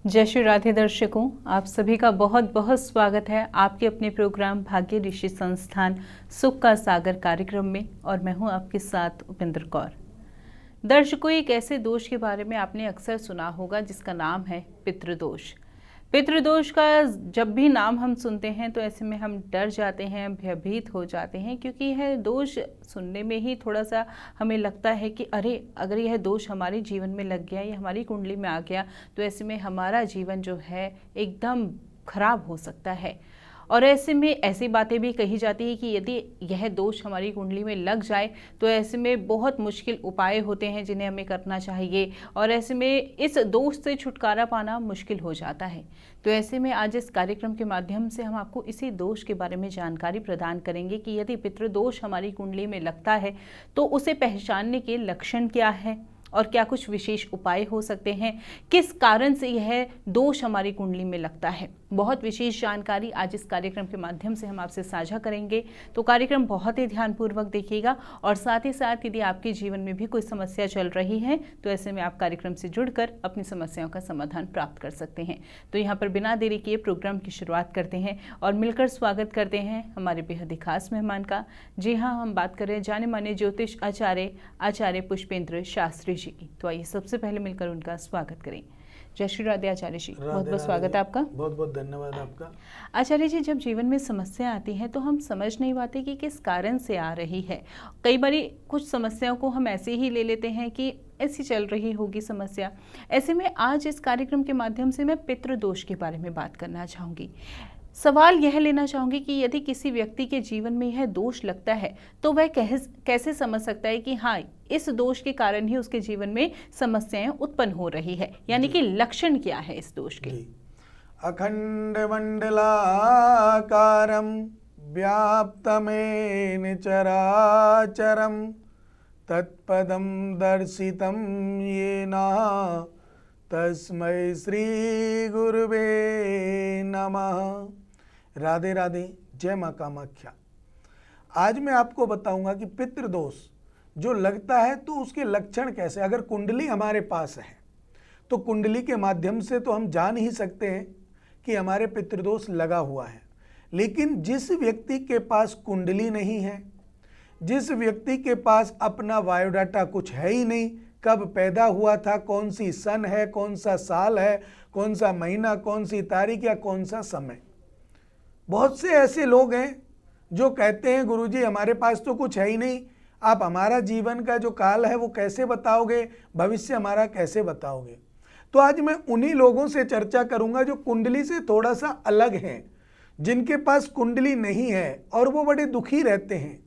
जय श्री राधे दर्शकों, आप सभी का बहुत बहुत स्वागत है आपके अपने प्रोग्राम भाग्य ऋषि संस्थान सुख का सागर कार्यक्रम में। और मैं हूं आपके साथ उपेंद्र कौर। दर्शकों, एक ऐसे दोष के बारे में आपने अक्सर सुना होगा जिसका नाम है पितृदोष। पितृदोष का जब भी नाम हम सुनते हैं तो ऐसे में हम डर जाते हैं, भयभीत हो जाते हैं, क्योंकि यह दोष सुनने में ही थोड़ा सा हमें लगता है कि अरे, अगर यह दोष हमारे जीवन में लग गया या हमारी कुंडली में आ गया तो ऐसे में हमारा जीवन जो है एकदम खराब हो सकता है। और ऐसे में ऐसी बातें भी कही जाती है कि यदि यह दोष हमारी कुंडली में लग जाए तो ऐसे में बहुत मुश्किल उपाय होते हैं जिन्हें हमें करना चाहिए, और ऐसे में इस दोष से छुटकारा पाना मुश्किल हो जाता है। तो ऐसे में आज इस कार्यक्रम के माध्यम से हम आपको इसी दोष के बारे में जानकारी प्रदान करेंगे कि यदि पितृदोष हमारी कुंडली में लगता है तो उसे पहचानने के लक्षण क्या है और क्या कुछ विशेष उपाय हो सकते हैं, किस कारण से यह दोष हमारी कुंडली में लगता है। बहुत विशेष जानकारी आज इस कार्यक्रम के माध्यम से हम आपसे साझा करेंगे। तो कार्यक्रम बहुत ही ध्यानपूर्वक देखिएगा, और साथ ही साथ यदि आपके जीवन में भी कोई समस्या चल रही है तो ऐसे में आप कार्यक्रम से जुड़कर अपनी समस्याओं का समाधान प्राप्त कर सकते हैं। तो यहाँ पर बिना देरी किए प्रोग्राम की शुरुआत करते हैं और मिलकर स्वागत करते हैं हमारे बेहद ही खास मेहमान का। जी हाँ, हम बात कर रहे हैं जाने माने ज्योतिष आचार्य पुष्पेंद्र शास्त्री जी की। तो आइए सबसे पहले मिलकर उनका स्वागत करें। जय श्री राधे आचार्य जी, बहुत बहुत स्वागत है आपका। बहुत बहुत धन्यवाद आपका। आचार्य जी, जब जीवन में समस्या आती है तो हम समझ नहीं पाते कि किस कारण से आ रही है। कई बार कुछ समस्याओं को हम ऐसे ही ले लेते हैं कि ऐसी चल रही होगी समस्या। ऐसे में आज इस कार्यक्रम के माध्यम से मैं पितृदोष के बारे में बात करना चाहूँगी। सवाल यह लेना चाहूँगी कि यदि किसी व्यक्ति के जीवन में यह दोष लगता है तो वह कैसे समझ सकता है कि हाँ, इस दोष के कारण ही उसके जीवन में समस्याएं उत्पन्न हो रही है, यानी कि लक्षण क्या है इस दोष के। अखंड मंडलाकारं व्याप्तमेन चराचरं तत्पदं दर्शितं येन तस्मै श्री गुरुवे नमः। राधे राधे, जय माँ कामाख्या। आज मैं आपको बताऊंगा कि पितृदोष जो लगता है तो उसके लक्षण कैसे। अगर कुंडली हमारे पास है तो कुंडली के माध्यम से तो हम जान ही सकते हैं कि हमारे पितृदोष लगा हुआ है। लेकिन जिस व्यक्ति के पास कुंडली नहीं है, जिस व्यक्ति के पास अपना बायोडाटा कुछ है ही नहीं, कब पैदा हुआ था, कौन सी सन है, कौन सा साल है, कौन सा महीना, कौन सी तारीख या कौन सा समय। बहुत से ऐसे लोग हैं जो कहते हैं गुरुजी हमारे पास तो कुछ है ही नहीं, आप हमारा जीवन का जो काल है वो कैसे बताओगे, भविष्य हमारा कैसे बताओगे। तो आज मैं उन्हीं लोगों से चर्चा करूंगा जो कुंडली से थोड़ा सा अलग हैं, जिनके पास कुंडली नहीं है और वो बड़े दुखी रहते हैं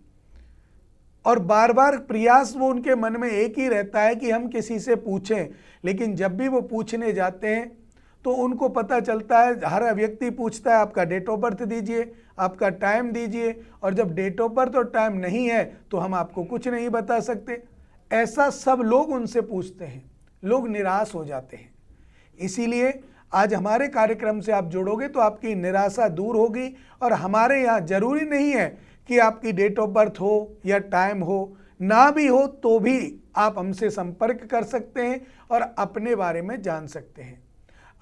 और बार बार प्रयास वो उनके मन में एक ही रहता है कि हम किसी से पूछें। लेकिन जब भी वो पूछने जाते हैं तो उनको पता चलता है, हर व्यक्ति पूछता है आपका डेट ऑफ बर्थ दीजिए, आपका टाइम दीजिए, और जब डेट ऑफ बर्थ और टाइम नहीं है तो हम आपको कुछ नहीं बता सकते। ऐसा सब लोग उनसे पूछते हैं, लोग निराश हो जाते हैं। इसीलिए आज हमारे कार्यक्रम से आप जुड़ोगे तो आपकी निराशा दूर होगी। और हमारे यहाँ जरूरी नहीं है कि आपकी डेट ऑफ बर्थ हो या टाइम हो, ना भी हो तो भी आप हमसे संपर्क कर सकते हैं और अपने बारे में जान सकते हैं।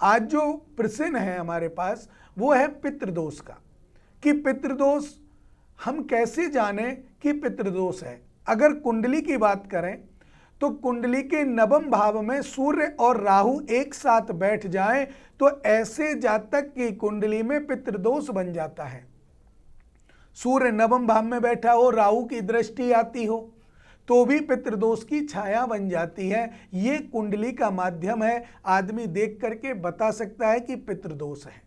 आज जो प्रश्न है हमारे पास वो है पितृदोष का, कि पितृदोष हम कैसे जानें कि पितृदोष है। अगर कुंडली की बात करें तो कुंडली के नवम भाव में सूर्य और राहु एक साथ बैठ जाएं तो ऐसे जातक की कुंडली में पितृदोष बन जाता है। सूर्य नवम भाव में बैठा हो, राहु की दृष्टि आती हो तो भी पितृदोष की छाया बन जाती है। ये कुंडली का माध्यम है, आदमी देख करके बता सकता है कि पितृदोष है।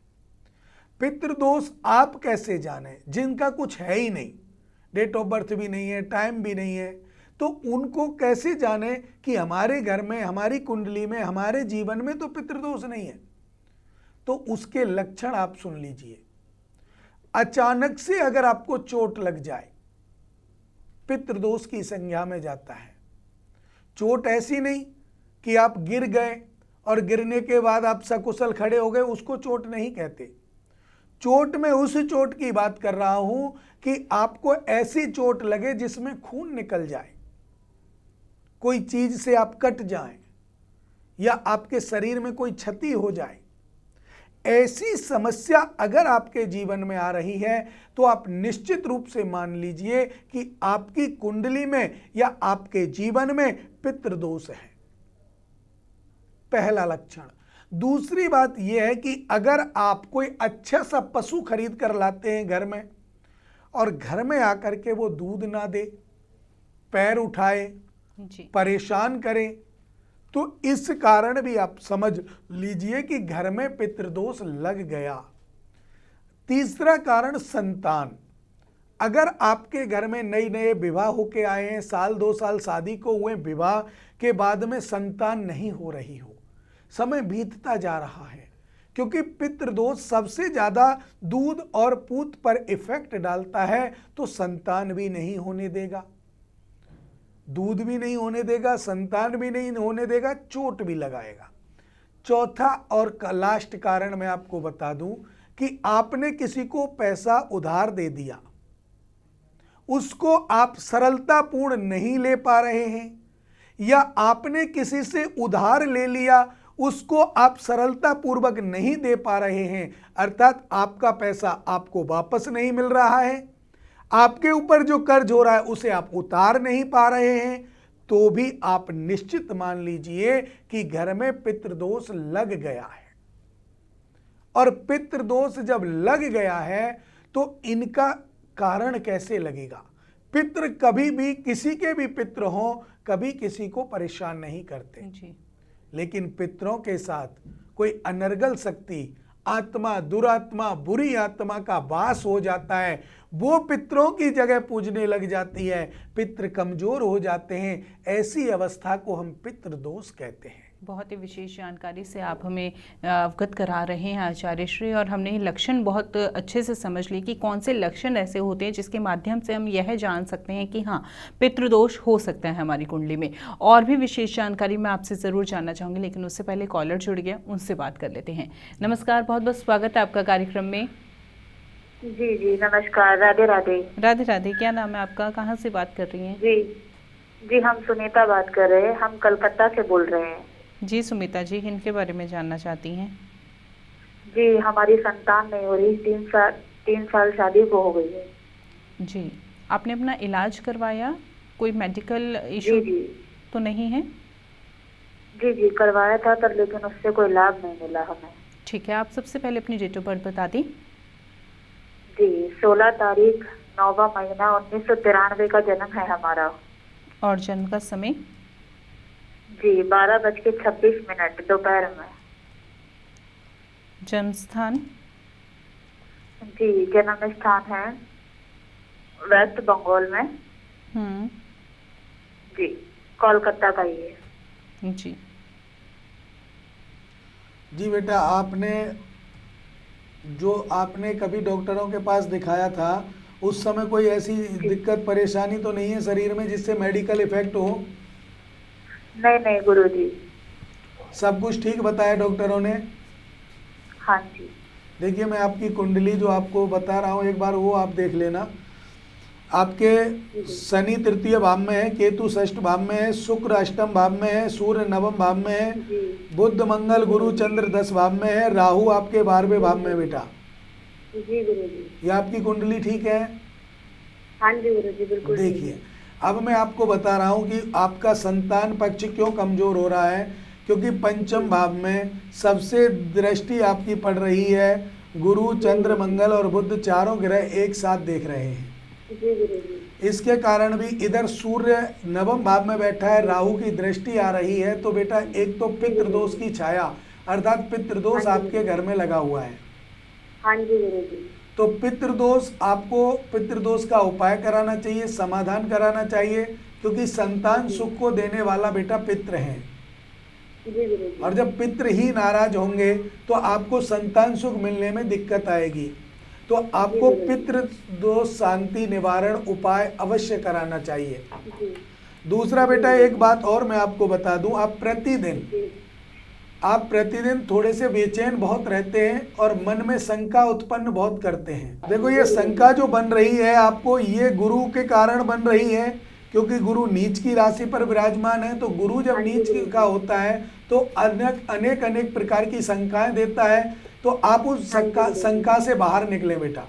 पितृदोष आप कैसे जाने, जिनका कुछ है ही नहीं, डेट ऑफ बर्थ भी नहीं है, टाइम भी नहीं है, तो उनको कैसे जाने कि हमारे घर में, हमारी कुंडली में, हमारे जीवन में तो पितृदोष नहीं है। तो उसके लक्षण आप सुन लीजिए। अचानक से अगर आपको चोट लग जाए, पितृदोष की संज्ञा में जाता है। चोट ऐसी नहीं कि आप गिर गए और गिरने के बाद आप सकुशल खड़े हो गए, उसको चोट नहीं कहते। चोट में उस चोट की बात कर रहा हूं कि आपको ऐसी चोट लगे जिसमें खून निकल जाए, कोई चीज से आप कट जाएं, या आपके शरीर में कोई क्षति हो जाए, ऐसी समस्या अगर आपके जीवन में आ रही है तो आप निश्चित रूप से मान लीजिए कि आपकी कुंडली में या आपके जीवन में पितृदोष है, पहला लक्षण। दूसरी बात यह है कि अगर आप कोई अच्छा सा पशु खरीद कर लाते हैं घर में और घर में आकर के वो दूध ना दे, पैर उठाए, परेशान करे, तो इस कारण भी आप समझ लीजिए कि घर में पितृदोष लग गया। तीसरा कारण संतान। अगर आपके घर में नए नए विवाह होके आए हैं, साल 2 साल शादी को हुए, विवाह के बाद में संतान नहीं हो रही हो, समय बीतता जा रहा है, क्योंकि पितृदोष सबसे ज्यादा दूध और पूत पर इफेक्ट डालता है, तो संतान भी नहीं होने देगा, दूध भी नहीं होने देगा, संतान भी नहीं होने देगा, चोट भी लगाएगा। चौथा और लास्ट कारण मैं आपको बता दूं कि आपने किसी को पैसा उधार दे दिया, उसको आप सरलतापूर्ण नहीं ले पा रहे हैं, या आपने किसी से उधार ले लिया, उसको आप सरलता पूर्वक नहीं दे पा रहे हैं, अर्थात आपका पैसा आपको वापस नहीं मिल रहा है, आपके ऊपर जो कर्ज हो रहा है उसे आप उतार नहीं पा रहे हैं, तो भी आप निश्चित मान लीजिए कि घर में पितृदोष लग गया है। और पितृदोष जब लग गया है तो इनका कारण कैसे लगेगा? पितृ कभी भी, किसी के भी पितृ हो, कभी किसी को परेशान नहीं करते जी। लेकिन पितरों के साथ कोई अनर्गल शक्ति, आत्मा, दुरात्मा, बुरी आत्मा का वास हो जाता है, वो पितरों की जगह पूजने लग जाती है, पितृ कमजोर हो जाते हैं, ऐसी अवस्था को हम पितृदोष कहते हैं। बहुत ही विशेष जानकारी से आप हमें अवगत करा रहे हैं आचार्य श्री, और हमने लक्षण बहुत अच्छे से समझ लिए कि कौन से लक्षण ऐसे होते हैं जिसके माध्यम से हम यह जान सकते हैं कि हाँ, पितृदोष हो सकता है हमारी कुंडली में। और भी विशेष जानकारी मैं आपसे ज़रूर जानना चाहूँगी, लेकिन उससे पहले कॉलर जुड़ गया, उनसे बात कर लेते हैं। नमस्कार, बहुत बहुत स्वागत है आपका कार्यक्रम में। जी जी नमस्कार, राधे राधे। राधे राधे, क्या नाम है आपका, कहाँ से बात कर रही हैं? जी, हम सुनीता बात कर रहे हैं, हम कलकत्ता से बोल रहे हैं। जी सुमिता जी, किनके बारे में जानना चाहती हैं? जी, हमारी संतान नहीं हो रही, 3 साल शादी को हो गई है। जी, आपने अपना इलाज करवाया? कोई मेडिकल इशू तो नहीं है? जी जी करवाया था तब, लेकिन उससे कोई लाभ नहीं मिला हमें। ठीक है, आप सबसे पहले अपनी डेट ऑफ बर्थ बता दी। जी, 16 तारीख 9वां महीना 1993 का जन्म है हमारा। और जन्म का समय? जी, 12:26 दोपहर में। जन्म स्थान? जी, जन्म स्थान है वेस्ट बंगाल में। जी, कोलकाता का ही है। जी जी बेटा, आपने कभी डॉक्टरों के पास दिखाया था, उस समय कोई ऐसी दिक्कत परेशानी तो नहीं है शरीर में जिससे मेडिकल इफेक्ट हो? नहीं गुरुजी, सब कुछ ठीक बताया डॉक्टरों ने? हाँ जी। देखिए, मैं आपकी कुंडली जो आपको बता रहा हूँ, एक बार वो आप देख लेना। आपके शनि 3य भाव में है, केतु 6ठ भाव में है, शुक्र 8म भाव में है, सूर्य 9वें भाव में है, बुध मंगल गुरु चंद्र 10 भाव में है, राहु आपके 12वें भाव में। बेटा जी गुरुजी, ये आपकी कुंडली ठीक है? हाँ जी गुरुजी, बिल्कुल। देखिए, अब मैं आपको बता रहा हूँ कि आपका संतान पक्ष क्यों कमजोर हो रहा है, क्योंकि 5म भाव में सबसे दृष्टि आपकी पड़ रही है, गुरु चंद्र मंगल और बुध चारों ग्रह एक साथ देख रहे हैं। इसके कारण भी इधर सूर्य 9वें भाव में बैठा है, राहु की दृष्टि आ रही है, तो बेटा एक तो पितृदोष की छाया अर्थात पितृदोष आपके घर में लगा हुआ है। हाँ जी गुरुजी। तो पितृदोष, आपको पितृदोष का उपाय कराना चाहिए, समाधान कराना चाहिए, क्योंकि संतान सुख को देने वाला बेटा पितृ है। और जब पितृ ही नाराज होंगे तो आपको संतान सुख मिलने में दिक्कत आएगी। तो आपको पितृ दोष शांति निवारण उपाय अवश्य कराना चाहिए। दूसरा बेटा, एक बात और मैं आपको बता दूं, आप प्रतिदिन थोड़े से बेचैन बहुत रहते हैं और मन में शंका उत्पन्न बहुत करते हैं। देखो, ये शंका जो बन रही है आपको, ये गुरु के कारण बन रही है, क्योंकि गुरु नीच की राशि पर विराजमान है। तो गुरु जब नीच का होता है तो अनेक प्रकार की शंकाएं देता है, तो आप उस शंका से बाहर निकले बेटा।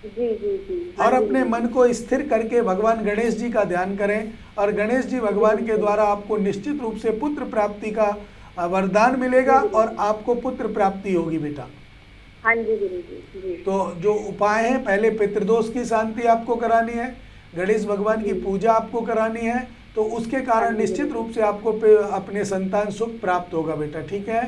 जी जी जी। और अपने मन को स्थिर करके भगवान गणेश जी का ध्यान करें, और गणेश जी भगवान के द्वारा आपको निश्चित रूप से पुत्र प्राप्ति का वरदान मिलेगा और आपको पुत्र प्राप्ति होगी बेटा। हाँ जी गुरु जी जी। तो जो उपाय है, पहले पितृदोष की शांति आपको करानी है, गणेश भगवान की पूजा आपको करानी है, तो उसके कारण निश्चित रूप से आपको अपने संतान सुख प्राप्त होगा बेटा। ठीक है?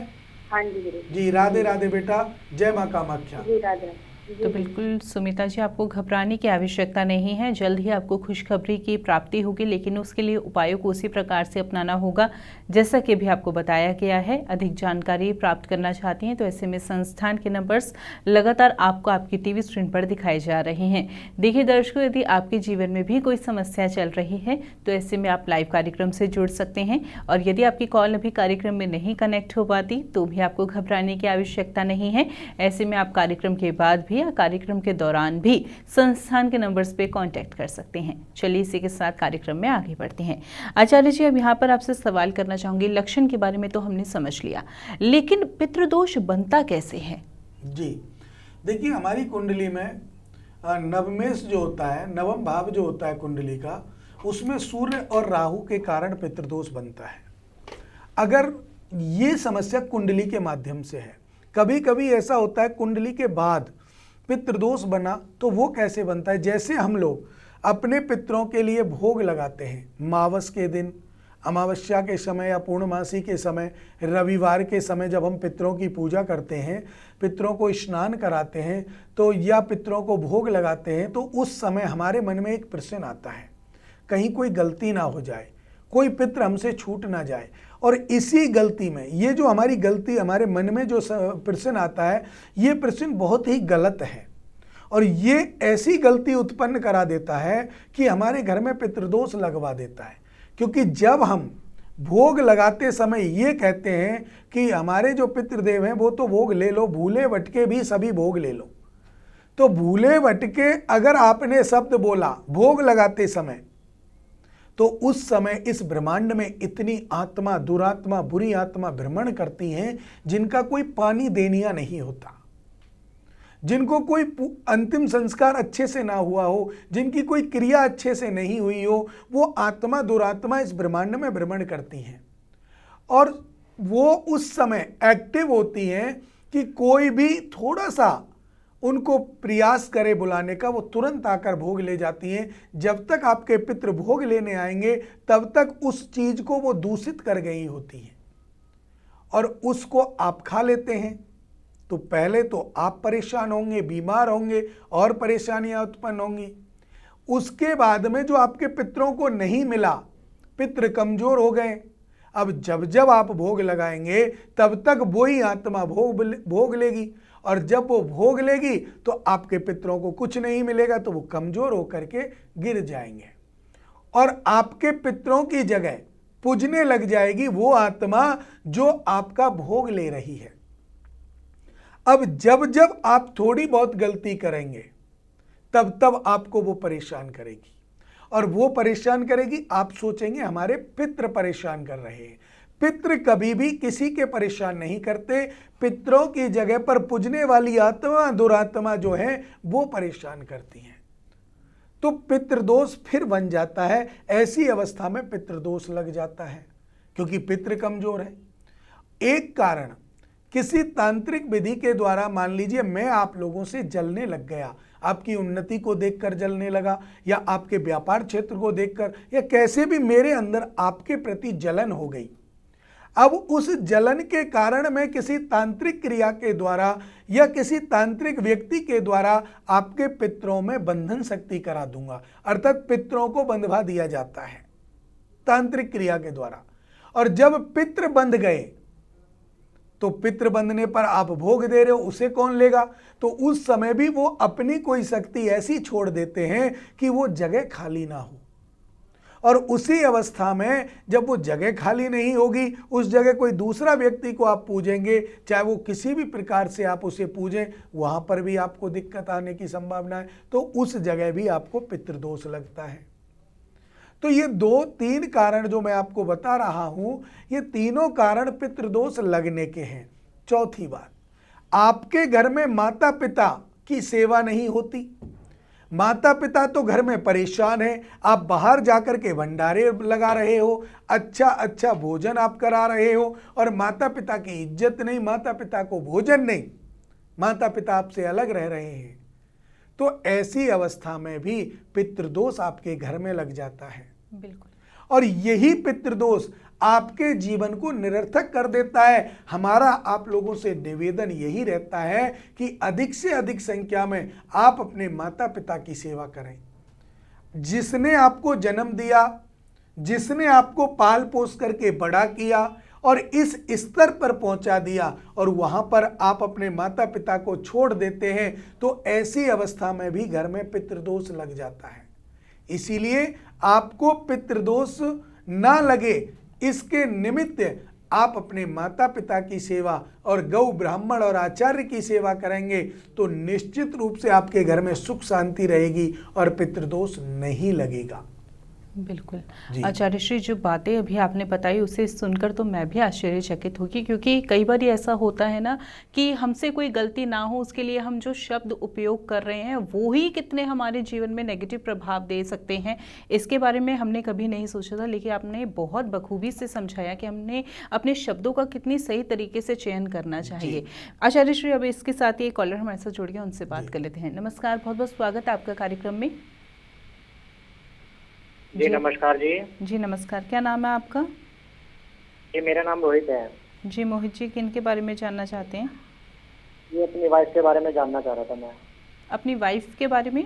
हाँ जी गुरु जी। राधे राधे बेटा। जय माँ कामाख्या। जी। राधे। तो बिल्कुल सुमिता जी, आपको घबराने की आवश्यकता नहीं है, जल्द ही आपको खुशखबरी की प्राप्ति होगी, लेकिन उसके लिए उपायों को उसी प्रकार से अपनाना होगा जैसा कि भी आपको बताया गया है। अधिक जानकारी प्राप्त करना चाहती हैं तो ऐसे में संस्थान के नंबर्स लगातार आपको आपकी टीवी स्क्रीन पर दिखाए जा रहे हैं। देखिए दर्शकों, यदि आपके जीवन में भी कोई समस्या चल रही है तो ऐसे में आप लाइव कार्यक्रम से जुड़ सकते हैं, और यदि आपकी कॉल अभी कार्यक्रम में नहीं कनेक्ट हो पाती तो भी आपको घबराने की आवश्यकता नहीं है। ऐसे में आप कार्यक्रम के बाद भी या कार्यक्रम के दौरान भी संस्थान के नंबर्स पे कांटेक्ट कर सकते हैं। चलिए इसी के साथ कार्यक्रम में आगे बढ़ते हैं। आचार्य जी, अब यहाँ पर आपसे सवाल करना चाहूंगी। लक्षण के बारे में तो हमने समझ लिया, लेकिन पितृदोष बनता कैसे है? जी देखिए, हमारी कुंडली में नवमेश जो होता है, नवम भाव जो होता है कुंडली का, उसमें सूर्य और राहु के कारण पितृदोष बनता है। अगर ये समस्या कुंडली के माध्यम से है, कभी कभी ऐसा होता है कुंडली के बाद पितृदोष बना, तो वो कैसे बनता है? जैसे हम लोग अपने पितरों के लिए भोग लगाते हैं मावस के दिन, अमावस्या के समय या पूर्णमासी के समय, रविवार के समय जब हम पितरों की पूजा करते हैं, पितरों को स्नान कराते हैं तो या पितरों को भोग लगाते हैं, तो उस समय हमारे मन में एक प्रश्न आता है, कहीं कोई गलती ना हो जाए, कोई पितर हमसे छूट ना जाए। और इसी गलती में, ये जो हमारी गलती, हमारे मन में जो प्रश्न आता है, ये प्रश्न बहुत ही गलत है, और ये ऐसी गलती उत्पन्न करा देता है कि हमारे घर में पितृदोष लगवा देता है। क्योंकि जब हम भोग लगाते समय ये कहते हैं कि हमारे जो पितृदेव हैं वो तो भोग ले लो, भूले भटके भी सभी भोग ले लो, तो भूले भटके अगर आपने शब्द बोला भोग लगाते समय, तो उस समय इस ब्रह्मांड में इतनी आत्मा, दुरात्मा, बुरी आत्मा भ्रमण करती हैं जिनका कोई पानी देनिया नहीं होता, जिनको कोई अंतिम संस्कार अच्छे से ना हुआ हो, जिनकी कोई क्रिया अच्छे से नहीं हुई हो, वो आत्मा, दुरात्मा इस ब्रह्मांड में भ्रमण करती हैं। और वो उस समय एक्टिव होती हैं कि कोई भी थोड़ा सा उनको प्रयास करे बुलाने का, वो तुरंत आकर भोग ले जाती हैं। जब तक आपके पितृ भोग लेने आएंगे तब तक उस चीज को वो दूषित कर गई होती हैं और उसको आप खा लेते हैं। तो पहले तो आप परेशान होंगे, बीमार होंगे और परेशानियां उत्पन्न होंगी। उसके बाद में जो आपके पितरों को नहीं मिला, पितृ कमजोर हो गए, अब जब जब आप भोग लगाएंगे तब तक वही आत्मा भोग लेगी, और जब वो भोग लेगी तो आपके पितरों को कुछ नहीं मिलेगा, तो वो कमजोर होकर के गिर जाएंगे और आपके पितरों की जगह पूजने लग जाएगी वो आत्मा जो आपका भोग ले रही है। अब जब जब आप थोड़ी बहुत गलती करेंगे तब तब आपको वो परेशान करेगी, और वो परेशान करेगी, आप सोचेंगे हमारे पितृ परेशान कर रहे हैं। पितृ कभी भी किसी के परेशान नहीं करते, पितरों की जगह पर पूजने वाली आत्मा, दुरात्मा जो है वो परेशान करती हैं। तो पितृदोष फिर बन जाता है। ऐसी अवस्था में पितृदोष लग जाता है क्योंकि पितृ कमजोर है। एक कारण, किसी तांत्रिक विधि के द्वारा, मान लीजिए मैं आप लोगों से जलने लग गया, आपकी उन्नति को देखकर जलने लगा, या आपके व्यापार क्षेत्र को देखकर, या कैसे भी मेरे अंदर आपके प्रति जलन हो गई। अब उस जलन के कारण मैं किसी तांत्रिक क्रिया के द्वारा या किसी तांत्रिक व्यक्ति के द्वारा आपके पितरों में बंधन शक्ति करा दूंगा, अर्थात पितरों को बंधवा दिया जाता है तांत्रिक क्रिया के द्वारा। और जब पितृ बंध गए तो पितृ बंधने पर आप भोग दे रहे हो, उसे कौन लेगा? तो उस समय भी वो अपनी कोई शक्ति ऐसी छोड़ देते हैं कि वो जगह खाली ना हो, और उसी अवस्था में जब वो जगह खाली नहीं होगी, उस जगह कोई दूसरा व्यक्ति को आप पूजेंगे, चाहे वो किसी भी प्रकार से आप उसे पूजें, वहां पर भी आपको दिक्कत आने की संभावना है, तो उस जगह भी आपको पितृदोष लगता है। तो ये 2-3 कारण जो मैं आपको बता रहा हूं, ये तीनों कारण पितृदोष लगने के हैं। चौथी बात, आपके घर में माता पिता की सेवा नहीं होती। माता पिता तो घर में परेशान है, आप बाहर जाकर के भंडारे लगा रहे हो, अच्छा अच्छा भोजन आप करा रहे हो, और माता पिता की इज्जत नहीं, माता पिता को भोजन नहीं, माता पिता आपसे अलग रह रहे हैं। तो ऐसी अवस्था में भी पितृदोष आपके घर में लग जाता है। बिल्कुल। और यही पितृदोष आपके जीवन को निरर्थक कर देता है। हमारा आप लोगों से निवेदन यही रहता है कि अधिक से अधिक संख्या में आप अपने माता पिता की सेवा करें। जिसने आपको जन्म दिया, जिसने आपको पाल पोस करके बड़ा किया और इस स्तर पर पहुंचा दिया, और वहां पर आप अपने माता पिता को छोड़ देते हैं, तो ऐसी अवस्था में भी घर में पितृदोष लग जाता है। इसीलिए आपको पितृदोष ना लगे, इसके निमित्त आप अपने माता पिता की सेवा और गौ ब्राह्मण और आचार्य की सेवा करेंगे तो निश्चित रूप से आपके घर में सुख शांति रहेगी और पितृदोष नहीं लगेगा। बिल्कुल। आचार्य श्री, जो बातें अभी आपने बताई उसे सुनकर तो मैं भी आश्चर्यचकित होगी, क्योंकि कई बार ऐसा होता है ना कि हमसे कोई गलती ना हो, उसके लिए हम जो शब्द उपयोग कर रहे हैं वो ही कितने हमारे जीवन में नेगेटिव प्रभाव दे सकते हैं। इसके बारे में हमने कभी नहीं सोचा था, लेकिन आपने बहुत बखूबी से समझाया कि हमने अपने शब्दों का कितनी सही तरीके से चयन करना चाहिए। आचार्य श्री, अब इसके साथ ही एक कॉलर हमारे साथ जुड़ गए, उनसे बात कर लेते हैं। नमस्कार, बहुत बहुत स्वागत है आपका कार्यक्रम में। जी नमस्कार जी। जी नमस्कार, क्या नाम है आपका? जी मेरा नाम रोहित है। जी मोहित जी, किन के बारे में जानना चाहते हैं? ये अपनी वाइफ के बारे में जानना चाह रहा था मैं। अपनी वाइफ के बारे में?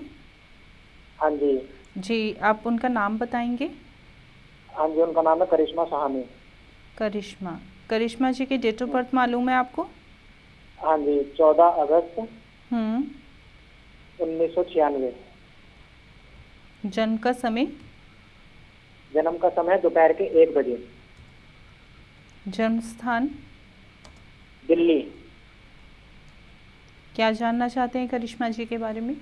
हाँ जी। जी, आप उनका नाम बताएंगे? हाँ जी, उनका नाम है करिश्मा सहानी। करिश्मा। करिश्मा जी की डेट ऑफ बर्थ मालूम है आपको? हाँ जी, 14 अगस्त 1996। जन्म का समय? जन्म का समय दोपहर के 1 बजे। जन्म स्थान? दिल्ली। क्या जानना चाहते हैं करिश्मा जी के बारे में?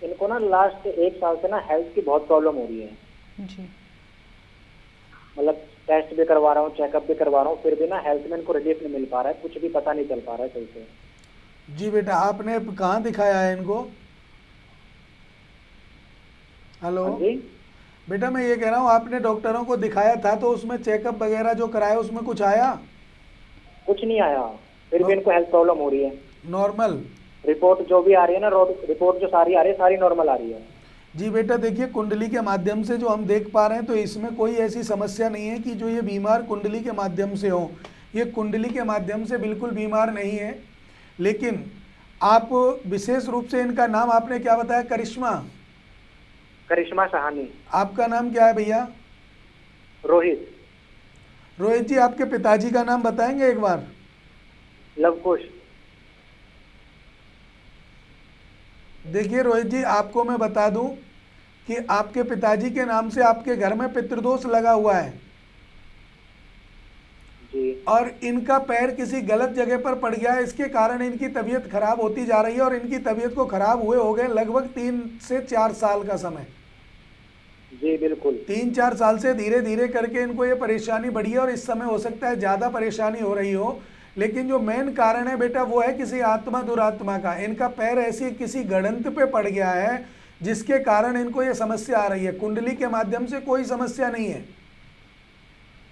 इनको ना लास्ट 1 साल से ना हेल्थ की बहुत प्रॉब्लम हो रही है। जी। मतलब टेस्ट भी करवा रहा हूँ, चेकअप भी करवा रहा हूँ, फिर भी ना हेल्थ में इनको रिलीफ नहीं मिल पा रहा है, कुछ भी पता नहीं चल पा रहा है सही से। जी बेटा, आपने कहाँ दिखाया है इनको? हेलो जी बेटा, मैं ये कह रहा हूँ आपने डॉक्टरों को दिखाया था तो उसमें चेकअप वगैरह जो कराया उसमें कुछ आया? कुछ नहीं आया, फिर भी इनको हेल्थ प्रॉब्लम हो रही है। नॉर्मल रिपोर्ट जो भी आ रही है ना, रिपोर्ट जो सारी आ रही है सारी नॉर्मल आ रही है। जी बेटा, देखिए कुंडली के माध्यम से जो हम देख पा रहे हैं तो इसमें कोई ऐसी समस्या नहीं है कि जो ये बीमार कुंडली के माध्यम से हो। ये कुंडली के माध्यम से बिल्कुल बीमार नहीं है, लेकिन आप विशेष रूप से इनका नाम आपने क्या बताया? करिश्मा? करिश्मा सहानी। आपका नाम क्या है भैया? रोहित। रोहित जी, आपके पिताजी का नाम बताएंगे एक बार? लवकुश। देखिए रोहित जी, आपको मैं बता दूं कि आपके पिताजी के नाम से आपके घर में पितृदोष लगा हुआ है जी। और इनका पैर किसी गलत जगह पर पड़ गया है, इसके कारण इनकी तबीयत खराब होती जा रही है और इनकी तबीयत को खराब हुए हो गए लगभग 3 से 4 साल का समय। जी बिल्कुल। 3-4 साल से धीरे धीरे करके इनको ये परेशानी बढ़ी है और इस समय हो सकता है ज़्यादा परेशानी हो रही हो, लेकिन जो मेन कारण है बेटा वो है किसी आत्मा दुरात्मा का। इनका पैर ऐसी किसी गड़ंत पे पड़ गया है जिसके कारण इनको ये समस्या आ रही है। कुंडली के माध्यम से कोई समस्या नहीं है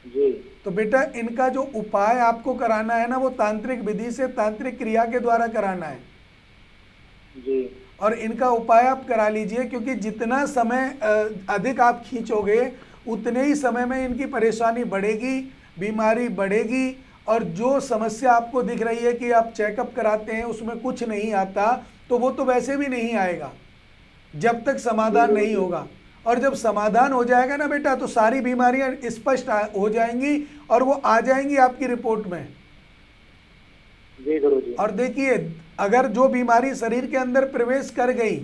जी। तो बेटा इनका जो उपाय आपको कराना है ना, वो तांत्रिक विधि से, तांत्रिक क्रिया के द्वारा कराना है जी। और इनका उपाय आप करा लीजिए, क्योंकि जितना समय अधिक आप खींचोगे उतने ही समय में इनकी परेशानी बढ़ेगी, बीमारी बढ़ेगी, और जो समस्या आपको दिख रही है कि आप चेकअप कराते हैं उसमें कुछ नहीं आता, तो वो तो वैसे भी नहीं आएगा जब तक समाधान नहीं होगा। और जब समाधान हो जाएगा ना बेटा, तो सारी बीमारियां स्पष्ट हो जाएंगी और वो आ जाएंगी आपकी रिपोर्ट में। जी गुरुजी। और देखिए, अगर जो बीमारी शरीर के अंदर प्रवेश कर गई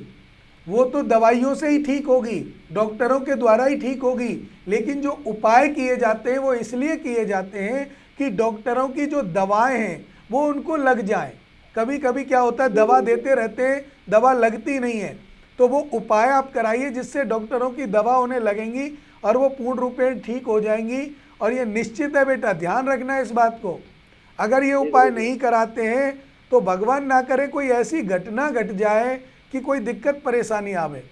वो तो दवाइयों से ही ठीक होगी, डॉक्टरों के द्वारा ही ठीक होगी, लेकिन जो उपाय किए जाते हैं वो इसलिए किए जाते हैं कि डॉक्टरों की जो दवाएं हैं वो उनको लग जाए। कभी कभी क्या होता है, दवा देते रहते हैं, दवा लगती नहीं है, तो वो उपाय आप कराइए जिससे डॉक्टरों की दवा उन्हें लगेंगी और वो पूर्ण रूप में ठीक हो जाएंगी। और ये निश्चित है बेटा, ध्यान रखना है इस बात को। अगर ये उपाय नहीं कराते हैं तो भगवान ना करे कोई ऐसी घटना घट जाए कि कोई दिक्कत परेशानी आवे।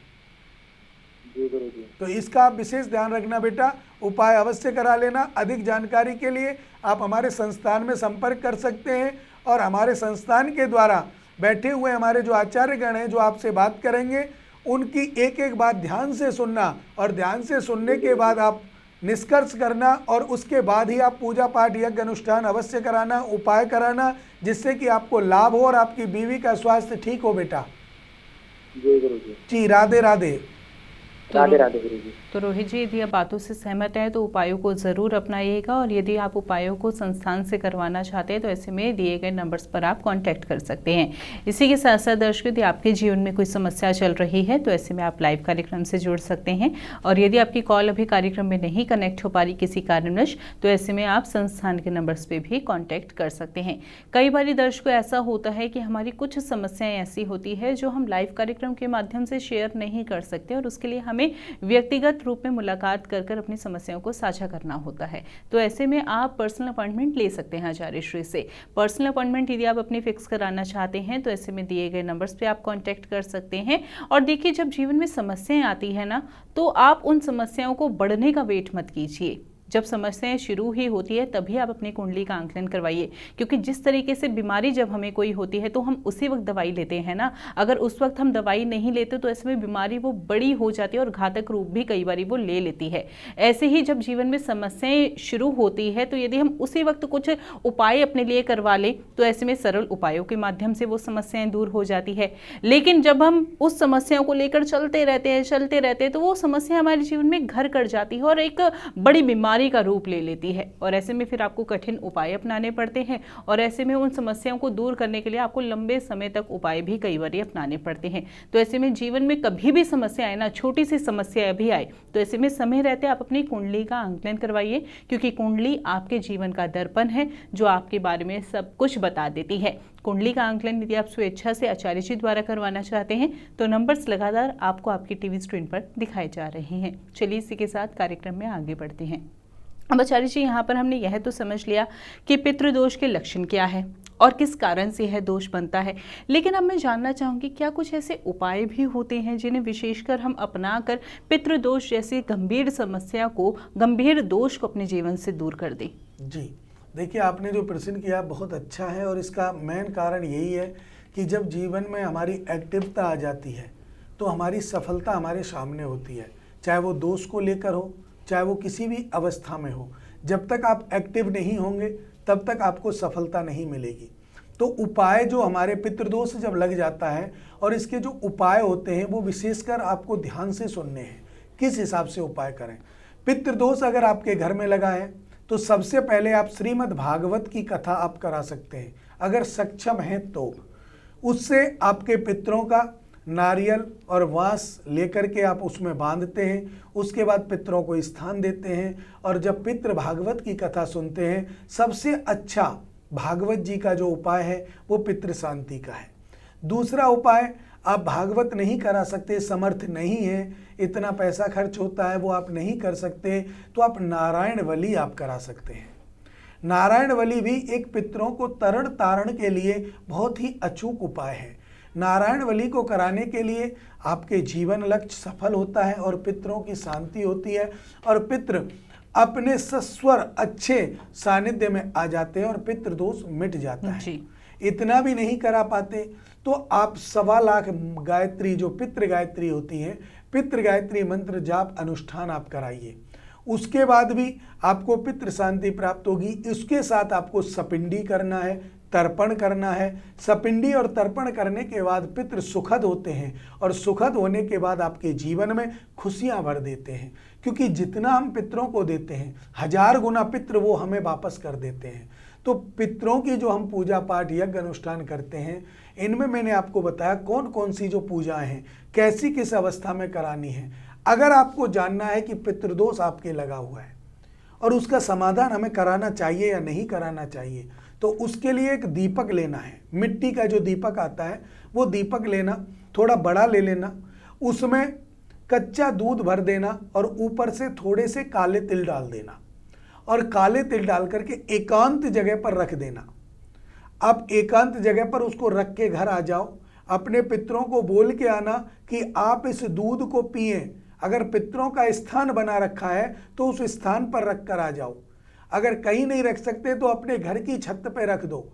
जी गुरु जी। तो इसका आप विशेष ध्यान रखना बेटा, उपाय अवश्य करा लेना। अधिक जानकारी के लिए आप हमारे संस्थान में संपर्क कर सकते हैं और हमारे संस्थान के द्वारा बैठे हुए हमारे जो आचार्यगण हैं जो आपसे बात करेंगे, उनकी एक एक बात ध्यान से सुनना और ध्यान से सुनने के बाद आप निष्कर्ष करना और उसके बाद ही आप पूजा पाठ यज्ञ अनुष्ठान अवश्य कराना, उपाय कराना, जिससे कि आपको लाभ हो और आपकी बीवी का स्वास्थ्य ठीक हो बेटा। जी गुरु जी। जी राधे राधे। राधे राधे गुरु जी। तो रोहित जी, यदि आप बातों से सहमत हैं तो उपायों को ज़रूर अपनाइएगा, और यदि आप उपायों को संस्थान से करवाना चाहते हैं तो ऐसे में दिए गए नंबर्स पर आप कांटेक्ट कर सकते हैं। इसी के साथ साथ दर्शकों, यदि आपके जीवन में कोई समस्या चल रही है तो ऐसे में आप लाइव कार्यक्रम से जुड़ सकते हैं, और यदि आपकी कॉल अभी कार्यक्रम में नहीं कनेक्ट हो पा रही किसी कारणवश, तो ऐसे में आप संस्थान के नंबर्स पर भी कॉन्टैक्ट कर सकते हैं। कई बार दर्शकों ऐसा होता है कि हमारी कुछ समस्याएँ ऐसी होती है जो हम लाइव कार्यक्रम के माध्यम से शेयर नहीं कर सकते, और उसके लिए हमें व्यक्तिगत रूप में मुलाकात कर अपनी समस्याओं को साझा करना होता है। तो ऐसे में आप पर्सनल अपॉइंटमेंट ले सकते हैं आचार्य श्री से। पर्सनल अपॉइंटमेंट यदि आप अपनी फिक्स कराना चाहते हैं तो ऐसे में दिए गए नंबर्स पे आप कांटेक्ट कर सकते हैं। और देखिए, जब जीवन में समस्याएं आती है ना, तो आप उन समस्याओं को बढ़ने का वेट मत कीजिए। जब समस्याएं शुरू ही होती है तभी आप अपनी कुंडली का आंकलन करवाइए, क्योंकि जिस तरीके से बीमारी जब हमें कोई होती है तो हम उसी वक्त दवाई लेते हैं ना। अगर उस वक्त हम दवाई नहीं लेते तो ऐसे में बीमारी वो बड़ी हो जाती है और घातक रूप भी कई बार वो ले लेती है। ऐसे ही जब जीवन में समस्याएं शुरू होती है तो यदि हम उसी वक्त कुछ उपाय अपने लिए करवा लें तो ऐसे में सरल उपायों के माध्यम से वो समस्याएं दूर हो जाती है। लेकिन जब हम उस समस्याओं को लेकर चलते रहते हैं तो वो समस्या हमारे जीवन में घर कर जाती है और एक बड़ी बीमारी का रूप ले लेती है, और ऐसे में फिर आपको कठिन उपाय अपनाने पड़ते हैं, और ऐसे में उन समस्याओं को दूर करने के लिए आपको लंबे समय तक उपाय भी कई बार अपनाने पड़ते हैं। तो ऐसे में जीवन में कभी भी समस्या आए ना, छोटी सी समस्या भी आए, तो ऐसे में समय रहते आप अपनी कुंडली का आंकलन करवाइए, क्योंकि कुंडली आपके जीवन का दर्पण है जो आपके बारे में सब कुछ बता देती है। कुंडली का आंकलन यदि आप स्वेच्छा से आचार्य जी द्वारा करवाना चाहते हैं तो नंबर्स लगातार आपको आपकी टीवी स्क्रीन पर दिखाए जा रहे हैं। चलिए इसी के साथ कार्यक्रम में आगे बढ़ते हैं। अब आचार्य जी, यहाँ पर हमने यह तो समझ लिया कि पितृदोष के लक्षण क्या है और किस कारण से यह दोष बनता है, लेकिन अब मैं जानना चाहूँगी क्या कुछ ऐसे उपाय भी होते हैं जिन्हें विशेषकर हम अपनाकर पितृदोष जैसी गंभीर समस्या को, गंभीर दोष को अपने जीवन से दूर कर दें? जी देखिए, आपने जो प्रश्न किया बहुत अच्छा है, और इसका मेन कारण यही है कि जब जीवन में हमारी एक्टिवता आ जाती है तो हमारी सफलता हमारे सामने होती है, चाहे वो दोष को लेकर हो, चाहे वो किसी भी अवस्था में हो। जब तक आप एक्टिव नहीं होंगे तब तक आपको सफलता नहीं मिलेगी। तो उपाय जो हमारे पितृदोष जब लग जाता है, और इसके जो उपाय होते हैं वो विशेषकर आपको ध्यान से सुनने हैं, किस हिसाब से उपाय करें। पितृदोष अगर आपके घर में लगा है तो सबसे पहले आप श्रीमद् भागवत की कथा आप करा सकते हैं, अगर सक्षम हैं तो। उससे आपके पितरों का नारियल और वांस लेकर के आप उसमें बांधते हैं, उसके बाद पितरों को स्थान देते हैं, और जब पितृ भागवत की कथा सुनते हैं, सबसे अच्छा भागवत जी का जो उपाय है वो पितृ शांति का है। दूसरा उपाय, आप भागवत नहीं करा सकते, समर्थ नहीं है, इतना पैसा खर्च होता है, वो आप नहीं कर सकते, तो आप नारायण बलि आप करा सकते हैं। नारायण बलि भी एक पितरों को तरण तारण के लिए बहुत ही अचूक उपाय है। नारायण बलि को कराने के लिए आपके जीवन लक्ष्य सफल होता है और पितरों की शांति होती है, और पितृ अपने सस्वर अच्छे सानिध्य में आ जाते हैं और पितृदोष मिट जाता है। इतना भी नहीं करा पाते तो आप 1.25 लाख गायत्री, जो पितृ गायत्री होती है, पितृ गायत्री मंत्र जाप अनुष्ठान आप कराइए। उसके बाद भी आपको पितृ शांति प्राप्त होगी। इसके साथ आपको सपिंडी करना है, तर्पण करना है। सपिंडी और तर्पण करने के बाद पितृ सुखद होते हैं, और सुखद होने के बाद आपके जीवन में खुशियां भर देते हैं, क्योंकि जितना हम पितरों को देते हैं 1000 गुना पितृ वो हमें वापस कर देते हैं। तो पितरों की जो हम पूजा पाठ यज्ञ अनुष्ठान करते हैं, इनमें मैंने आपको बताया कौन कौन सी जो पूजाएं हैं, कैसी किस अवस्था में करानी है। अगर आपको जानना है कि पितृदोष आपके लगा हुआ है और उसका समाधान हमें कराना चाहिए या नहीं कराना चाहिए, तो उसके लिए एक दीपक लेना है। मिट्टी का जो दीपक आता है वो दीपक लेना, थोड़ा बड़ा ले लेना, उसमें कच्चा दूध भर देना और ऊपर से थोड़े से काले तिल डाल देना, और काले तिल डाल करके एकांत जगह पर रख देना। आप एकांत जगह पर उसको रख के घर आ जाओ, अपने पितरों को बोल के आना कि आप इस दूध को पिए। अगर पितरों का स्थान बना रखा है तो उस स्थान पर रख कर आ जाओ। अगर कहीं नहीं रख सकते तो अपने घर की छत पे रख दो।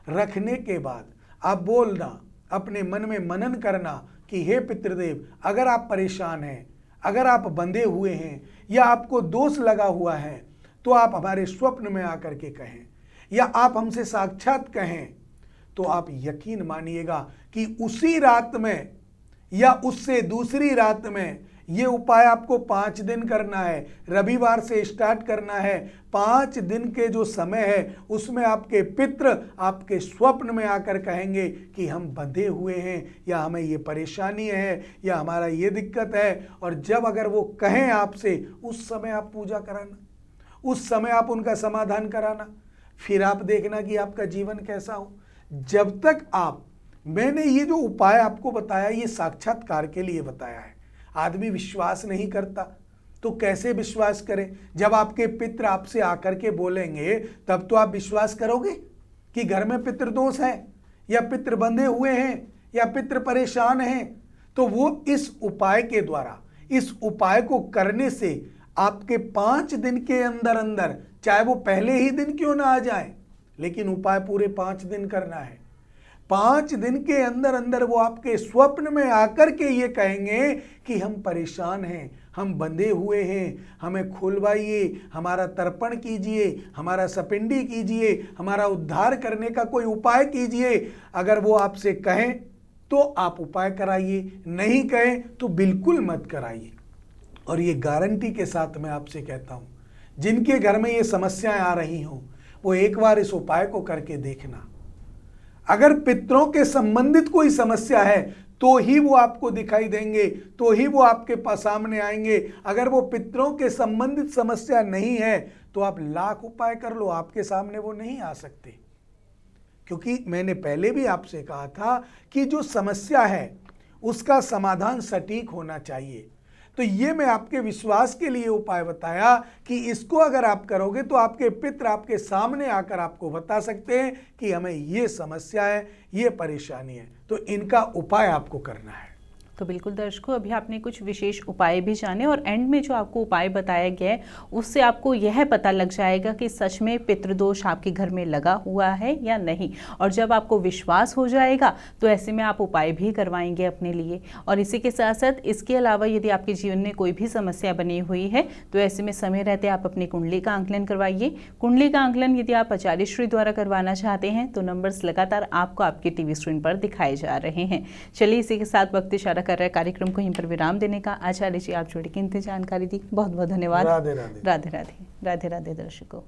रखने के बाद आप बोलना, अपने मन में मनन करना कि हे पितृदेव, अगर आप परेशान हैं, अगर आप बंधे हुए हैं या आपको दोष लगा हुआ है तो आप हमारे स्वप्न में आकर के कहें या आप हमसे साक्षात कहें। तो आप यकीन मानिएगा कि उसी रात में या उससे दूसरी रात में ये उपाय आपको 5 दिन करना है। रविवार से स्टार्ट करना है। 5 दिन के जो समय है उसमें आपके पितृ आपके स्वप्न में आकर कहेंगे कि हम बंधे हुए हैं या हमें ये परेशानी है या हमारा ये दिक्कत है। और जब अगर वो कहें आपसे, उस समय आप पूजा कराना, उस समय आप उनका समाधान कराना। फिर आप देखना कि आपका जीवन कैसा हो। जब तक मैंने ये जो उपाय आपको बताया ये साक्षात्कार के लिए बताया है। आदमी विश्वास नहीं करता तो कैसे विश्वास करे? जब आपके पितृ आपसे आकर के बोलेंगे तब तो आप विश्वास करोगे कि घर में पितृदोष है या पितृ बंधे हुए हैं या पितृ परेशान हैं। तो वो इस उपाय के द्वारा, इस उपाय को करने से आपके 5 दिन के अंदर अंदर, चाहे वो पहले ही दिन क्यों ना आ जाए, लेकिन उपाय पूरे 5 दिन करना है। 5 दिन के अंदर अंदर वो आपके स्वप्न में आकर के ये कहेंगे कि हम परेशान हैं, हम बंधे हुए हैं, हमें खुलवाइए, हमारा तर्पण कीजिए, हमारा सपिंडी कीजिए, हमारा उद्धार करने का कोई उपाय कीजिए। अगर वो आपसे कहें तो आप उपाय कराइए, नहीं कहें तो बिल्कुल मत कराइए। और ये गारंटी के साथ मैं आपसे कहता हूँ, जिनके घर में ये समस्याएं आ रही हों वो एक बार इस उपाय को करके देखना। अगर पितरों के संबंधित कोई समस्या है तो ही वो आपको दिखाई देंगे, तो ही वो आपके पास सामने आएंगे। अगर वो पितरों के संबंधित समस्या नहीं है तो आप लाख उपाय कर लो, आपके सामने वो नहीं आ सकते। क्योंकि मैंने पहले भी आपसे कहा था कि जो समस्या है उसका समाधान सटीक होना चाहिए। तो ये मैं आपके विश्वास के लिए उपाय बताया कि इसको अगर आप करोगे तो आपके पितृ आपके सामने आकर आपको बता सकते हैं कि हमें ये समस्या है, ये परेशानी है, तो इनका उपाय आपको करना है। तो बिल्कुल दर्शकों, अभी आपने कुछ विशेष उपाय भी जाने और एंड में जो आपको उपाय बताया गया है उससे आपको यह पता लग जाएगा कि सच में पितृदोष आपके घर में लगा हुआ है या नहीं। और जब आपको विश्वास हो जाएगा तो ऐसे में आप उपाय भी करवाएंगे अपने लिए। और इसी के साथ साथ इसके अलावा यदि आपके जीवन में कोई भी समस्या बनी हुई है तो ऐसे में समय रहते आप अपनी कुंडली का आंकलन करवाइए। कुंडली का आंकलन यदि आप आचार्य श्री द्वारा करवाना चाहते हैं तो नंबर्स लगातार आपको आपके टीवी स्क्रीन पर दिखाए जा रहे हैं। चलिए इसी के साथ वक्त इशारा कर रहे कार्यक्रम को यहीं पर विराम देने का। आचार्य जी आप जुड़े कीमती जानकारी दी, बहुत बहुत धन्यवाद। राधे राधे। राधे राधे। राधे राधे दर्शकों।